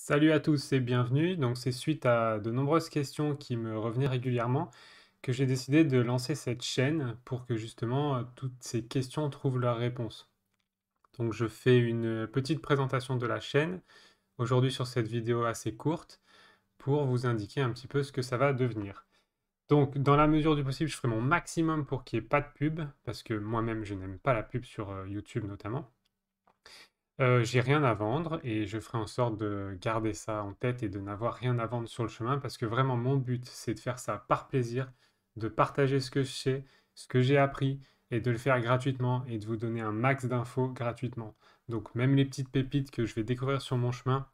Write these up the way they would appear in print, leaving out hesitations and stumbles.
Salut à tous et bienvenue. Donc c'est suite à de nombreuses questions qui me revenaient régulièrement que j'ai décidé de lancer cette chaîne pour que justement toutes ces questions trouvent leur réponse. Donc je fais une petite présentation de la chaîne aujourd'hui sur cette vidéo assez courte pour vous indiquer un petit peu ce que ça va devenir. Donc dans la mesure du possible, je ferai mon maximum pour qu'il n'y ait pas de pub parce que moi-même je n'aime pas la pub sur YouTube notamment. J'ai rien à vendre et je ferai en sorte de garder ça en tête et de n'avoir rien à vendre sur le chemin parce que vraiment mon but, c'est de faire ça par plaisir, de partager ce que je sais, ce que j'ai appris et de le faire gratuitement et de vous donner un max d'infos gratuitement. Donc même les petites pépites que je vais découvrir sur mon chemin,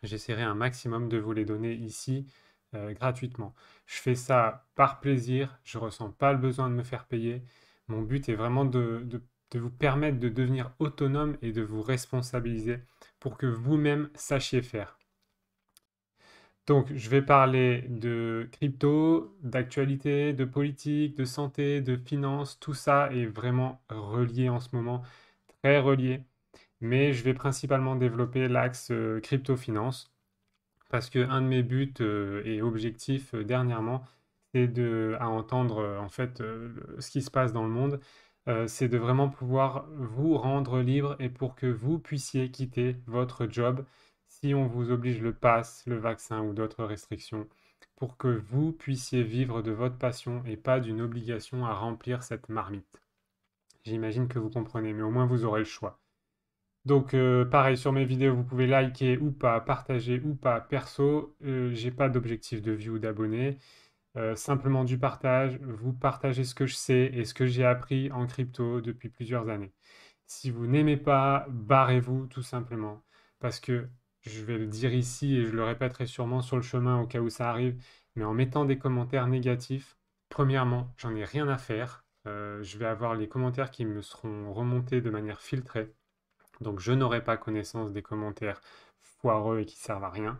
j'essaierai un maximum de vous les donner ici gratuitement. Je fais ça par plaisir, je ressens pas le besoin de me faire payer. Mon but est vraiment de vous permettre de devenir autonome et de vous responsabiliser pour que vous-même sachiez faire. Donc, je vais parler de crypto, d'actualité, de politique, de santé, de finance. Tout ça est vraiment relié en ce moment, très relié. Mais je vais principalement développer l'axe crypto-finance parce que un de mes buts et objectifs dernièrement, c'est à entendre en fait ce qui se passe dans le monde, c'est de vraiment pouvoir vous rendre libre et pour que vous puissiez quitter votre job si on vous oblige le pass, le vaccin ou d'autres restrictions, pour que vous puissiez vivre de votre passion et pas d'une obligation à remplir cette marmite. J'imagine que vous comprenez, mais au moins vous aurez le choix. Donc, pareil, sur mes vidéos, vous pouvez liker ou pas, partager ou pas. Perso, j'ai pas d'objectif de vue ou d'abonnés, simplement du partage. Vous partagez ce que je sais et ce que j'ai appris en crypto depuis plusieurs années. Si vous n'aimez pas, barrez-vous tout simplement. Parce que je vais le dire ici et je le répéterai sûrement sur le chemin au cas où ça arrive, mais en mettant des commentaires négatifs, premièrement, j'en ai rien à faire. Je vais avoir les commentaires qui me seront remontés de manière filtrée. Donc je n'aurai pas connaissance des commentaires foireux et qui servent à rien.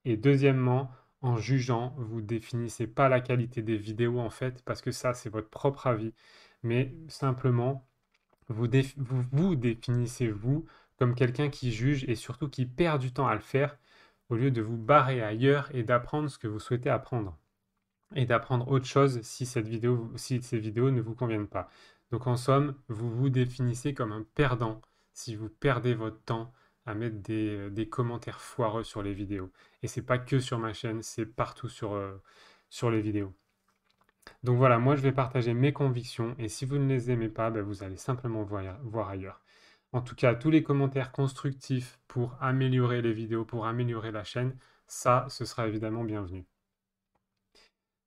Et deuxièmement, en jugeant, vous définissez pas la qualité des vidéos en fait, parce que ça c'est votre propre avis, mais simplement vous définissez vous comme quelqu'un qui juge et surtout qui perd du temps à le faire au lieu de vous barrer ailleurs et d'apprendre ce que vous souhaitez apprendre et d'apprendre autre chose si ces vidéos ne vous conviennent pas. Donc en somme, vous vous définissez comme un perdant si vous perdez votre temps à mettre des commentaires foireux sur les vidéos. Et c'est pas que sur ma chaîne, c'est partout sur les vidéos. Donc voilà, moi je vais partager mes convictions et si vous ne les aimez pas, ben, vous allez simplement voir ailleurs. En tout cas, tous les commentaires constructifs pour améliorer les vidéos, pour améliorer la chaîne, ça, ce sera évidemment bienvenu.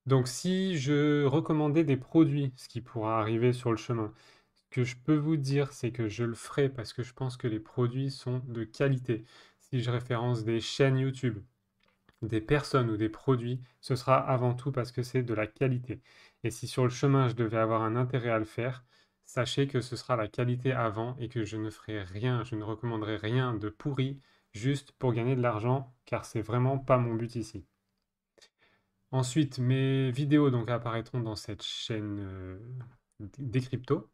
Donc si je recommandais des produits, ce qui pourra arriver sur le chemin, ce que je peux vous dire, c'est que je le ferai parce que je pense que les produits sont de qualité. Si je référence des chaînes YouTube, des personnes ou des produits, ce sera avant tout parce que c'est de la qualité. Et si sur le chemin je devais avoir un intérêt à le faire, sachez que ce sera la qualité avant et que je ne ferai rien, je ne recommanderai rien de pourri juste pour gagner de l'argent, car c'est vraiment pas mon but ici. Ensuite, mes vidéos donc apparaîtront dans cette chaîne des cryptos.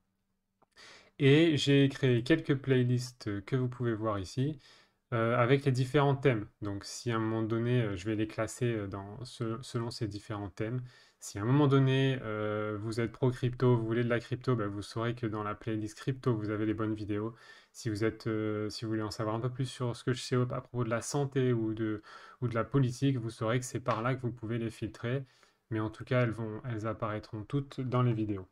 Et j'ai créé quelques playlists que vous pouvez voir ici avec les différents thèmes. Donc si à un moment donné, je vais les classer selon ces différents thèmes. Si à un moment donné, vous êtes pro crypto, vous voulez de la crypto, bah, vous saurez que dans la playlist crypto, vous avez les bonnes vidéos. Si vous voulez en savoir un peu plus sur ce que je sais à propos de la santé ou de la politique, vous saurez que c'est par là que vous pouvez les filtrer. Mais en tout cas, elles apparaîtront toutes dans les vidéos.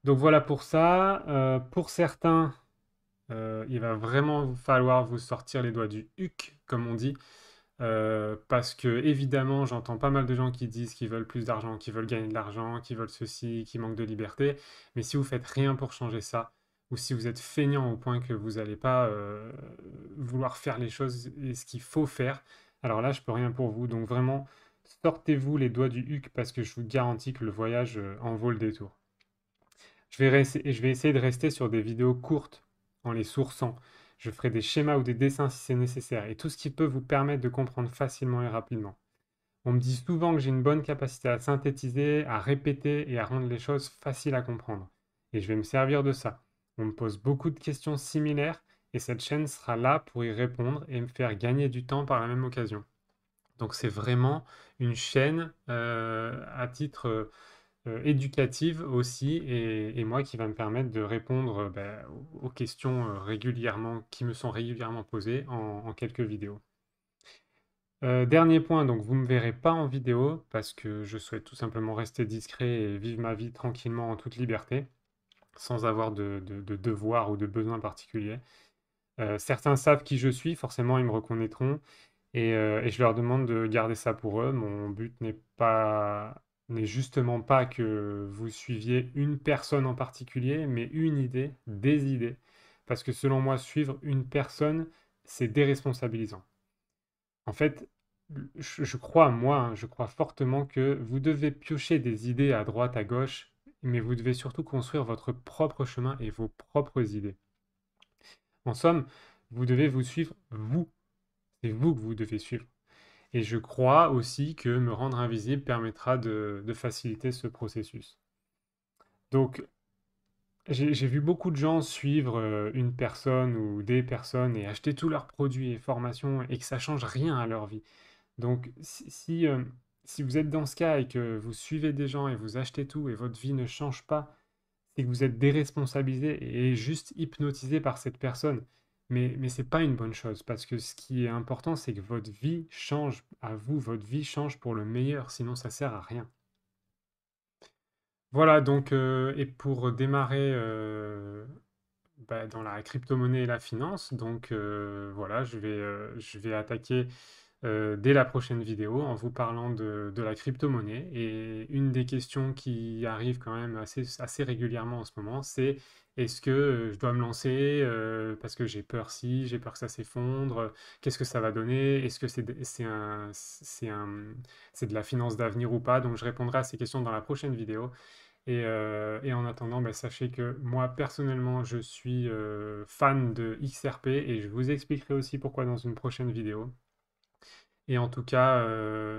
Donc voilà pour ça. Pour certains, il va vraiment falloir vous sortir les doigts du huc, comme on dit, parce que évidemment, j'entends pas mal de gens qui disent qu'ils veulent plus d'argent, qu'ils veulent gagner de l'argent, qu'ils veulent ceci, qu'ils manquent de liberté. Mais si vous faites rien pour changer ça, ou si vous êtes feignant au point que vous n'allez pas vouloir faire les choses et ce qu'il faut faire, alors là, je peux rien pour vous. Donc vraiment, sortez-vous les doigts du huc parce que je vous garantis que le voyage en vaut le détour. Je vais essayer de rester sur des vidéos courtes en les sourçant. Je ferai des schémas ou des dessins si c'est nécessaire et tout ce qui peut vous permettre de comprendre facilement et rapidement. On me dit souvent que j'ai une bonne capacité à synthétiser, à répéter et à rendre les choses faciles à comprendre. Et je vais me servir de ça. On me pose beaucoup de questions similaires et cette chaîne sera là pour y répondre et me faire gagner du temps par la même occasion. Donc c'est vraiment une chaîne à titre éducative aussi et moi qui va me permettre de répondre aux questions régulièrement, qui me sont régulièrement posées en quelques vidéos. Dernier point, donc vous ne me verrez pas en vidéo parce que je souhaite tout simplement rester discret et vivre ma vie tranquillement en toute liberté, sans avoir de devoirs ou de besoins particuliers. Certains savent qui je suis, forcément ils me reconnaîtront et je leur demande de garder ça pour eux. Mon but n'est justement pas que vous suiviez une personne en particulier, mais une idée, des idées. Parce que selon moi, suivre une personne, c'est déresponsabilisant. En fait, je crois, moi, hein, je crois fortement que vous devez piocher des idées à droite, à gauche, mais vous devez surtout construire votre propre chemin et vos propres idées. En somme, vous devez vous suivre, vous. C'est vous que vous devez suivre. Et je crois aussi que me rendre invisible permettra de faciliter ce processus. Donc, j'ai vu beaucoup de gens suivre une personne ou des personnes et acheter tous leurs produits et formations et que ça change rien à leur vie. Donc, si vous êtes dans ce cas et que vous suivez des gens et vous achetez tout et votre vie ne change pas, c'est que vous êtes déresponsabilisé et juste hypnotisé par cette personne. Mais ce n'est pas une bonne chose parce que ce qui est important, c'est que votre vie change à vous, votre vie change pour le meilleur, sinon ça sert à rien. Voilà, donc, et pour démarrer dans la crypto-monnaie et la finance, donc voilà, je vais attaquer dès la prochaine vidéo en vous parlant de la crypto-monnaie. Et une des questions qui arrive quand même assez régulièrement en ce moment, c'est est-ce que je dois me lancer parce que j'ai peur si, j'ai peur que ça s'effondre, qu'est-ce que ça va donner, est-ce que c'est de la finance d'avenir ou pas? Donc je répondrai à ces questions dans la prochaine vidéo. Et en attendant, sachez que moi personnellement, je suis fan de XRP et je vous expliquerai aussi pourquoi dans une prochaine vidéo. Et en tout cas,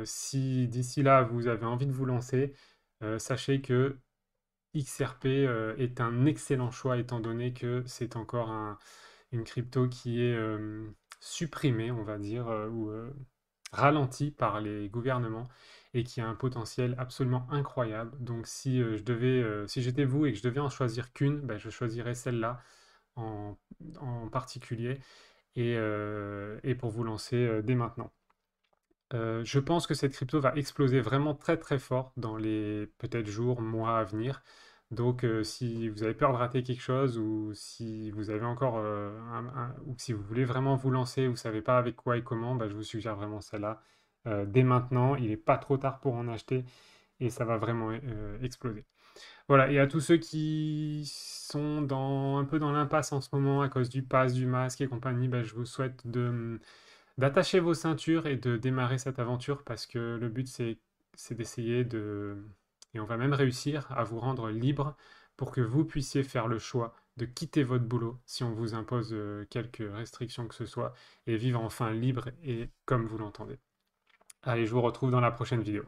si d'ici là vous avez envie de vous lancer, sachez que XRP est un excellent choix étant donné que c'est encore une crypto qui est supprimée, on va dire, ou ralentie par les gouvernements et qui a un potentiel absolument incroyable. Donc si j'étais vous et que je devais en choisir qu'une, je choisirais celle-là en, en particulier et pour vous lancer dès maintenant. Je pense que cette crypto va exploser vraiment très très fort dans les peut-être jours, mois à venir. Donc si vous avez peur de rater quelque chose ou si vous avez encore ou si vous voulez vraiment vous lancer, vous ne savez pas avec quoi et comment, je vous suggère vraiment celle-là. Dès maintenant, il n'est pas trop tard pour en acheter et ça va vraiment exploser. Voilà, et à tous ceux qui sont un peu dans l'impasse en ce moment à cause du pass, du masque et compagnie, je vous souhaite d'attacher vos ceintures et de démarrer cette aventure parce que le but c'est d'essayer et on va même réussir à vous rendre libre pour que vous puissiez faire le choix de quitter votre boulot si on vous impose quelques restrictions que ce soit et vivre enfin libre et comme vous l'entendez. Allez, je vous retrouve dans la prochaine vidéo.